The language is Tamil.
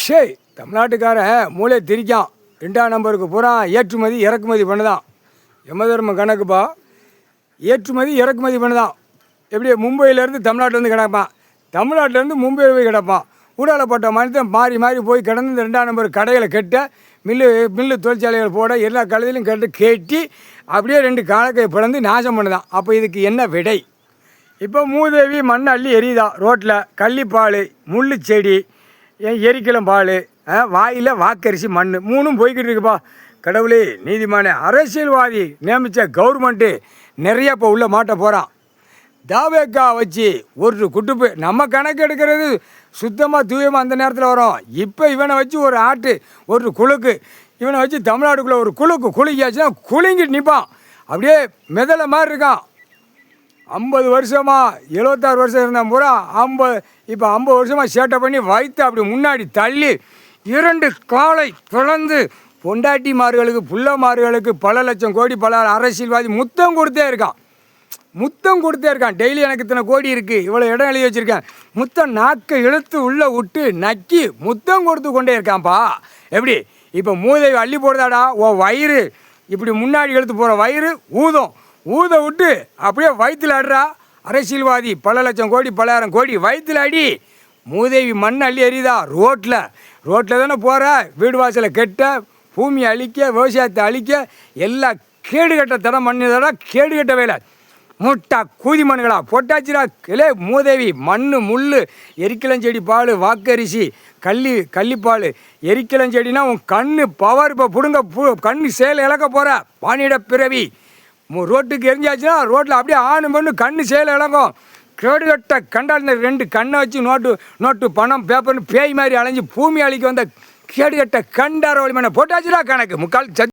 ஷே தமிழ்நாட்டுக்காரன் மூளை திரிக்கான். 2ஆம் நம்பருக்கு பூரா ஏற்றுமதி இறக்குமதி பண்ணுதான். யமதர்ம கணக்குப்பா. ஏற்றுமதி இறக்குமதி பண்ணுதான். எப்படி மும்பையிலேருந்து தமிழ்நாட்டிலேருந்து கிடப்பான், தமிழ்நாட்டிலேருந்து மும்பை போய் கிடப்பான். ஊடாலப்பட்ட மனிதன் மாறி மாறி போய் கிடந்து இந்த 2ஆம் நம்பர் கடைகளை கட்ட, மில்லு தொழிற்சாலைகள் போட, எல்லா கடையிலையும் கட்டி அப்படியே 2 காலக்கை பிளந்து நாசம் பண்ணுதான். அப்போ இதுக்கு என்ன விடை? இப்போ மூதேவி மண் அள்ளி எரியுதா ரோட்டில். கள்ளிப்பால், முள்ளு செடி, எரிக்கலம் பால், வாயில் வாக்கரிசி, மண் 3ம் போய்கிட்டு இருக்குப்பா. கடவுளே நீதிமான அரசியல்வாதி நியமித்த கவர்மெண்ட்டு நிறையா இப்போ உள்ள மாட்ட போகிறான். தாவேக்கா வச்சு ஒரு குட்டுப்பு நம்ம கணக்கு எடுக்கிறது சுத்தமாக தூயமாக அந்த நேரத்தில் வரும். இப்போ இவனை வச்சு ஒரு ஆட்டு ஒரு குழுக்கு, இவனை வச்சு தமிழ்நாட்டுக்குள்ளே ஒரு குலுக்கியாச்சுன்னா குலுங்கிட்டு நிற்பான். அப்படியே மெதலை மாதிரி இருக்கான். 50 வருஷமாக 76 வருஷம் இருந்தால் பூரா இப்போ 50 வருஷமாக சேட்டை பண்ணி வைத்து அப்படி முன்னாடி தள்ளி 2 காலை பிளந்து பொண்டாட்டிமார்களுக்கு புள்ளமார்களுக்கு பல லட்சம் கோடி பல அரசியல்வாதி முத்தம் கொடுத்தே இருக்கான். டெய்லி எனக்கு இத்தனை கோடி இருக்குது, இவ்வளோ இடம் எழுதி வச்சுருக்கேன், முத்தம் நாக்கை இழுத்து உள்ளே விட்டு நக்கி முத்தம் கொடுத்து கொண்டே இருக்கான்ப்பா. எப்படி இப்போ மூதேவி அள்ளி போடுதாடா ஓ வயிறு, இப்படி முன்னாடி இழுத்து போகிற வயிறு ஊத விட்டு அப்படியே வயிற்றில் ஆடுறா. அரசியல்வாதி பல லட்சம் கோடி பலாயிரம் கோடி வயிற்றில் அடி. மூதேவி மண் அள்ளி எறியுதா ரோட்டில் தானே போகிற. வீடு வாசலை கெட்ட, பூமியை அழிக்க, விவசாயத்தை அழிக்க, எல்லா கேடுகட்ட தடம் பண்ணிதடா. கேடுகட்ட வேலை முட்டா கூதி மண்ணுகளா பொட்டாச்சிரா. கிளே மூதேவி மண் முள் எரிக்கலஞ்செடி பால் வாக்கரிசி கள்ளிப்பால் எரிக்கலஞ்செடினா உன் கண்ணு பவர் இப்போ பிடுங்க கண்ணு சேலை இழக்க போகிற வானிட பிறவி. ரோட்டுக்கு எரிஞ்சாச்சுன்னா ரோட்டில் அப்படியே ஆணு பண்ணு கண்ணு சேலை இழங்கும். கேடுகட்ட கண்டால் இந்த 2 கண்ணை வச்சு நோட்டு பணம் பேப்பர்னு பேய் மாதிரி அலைஞ்சு பூமி அழிக்க வந்த கேடுகட்ட கண்டார வழிமான போட்டாச்சுடா கணக்கு 3/4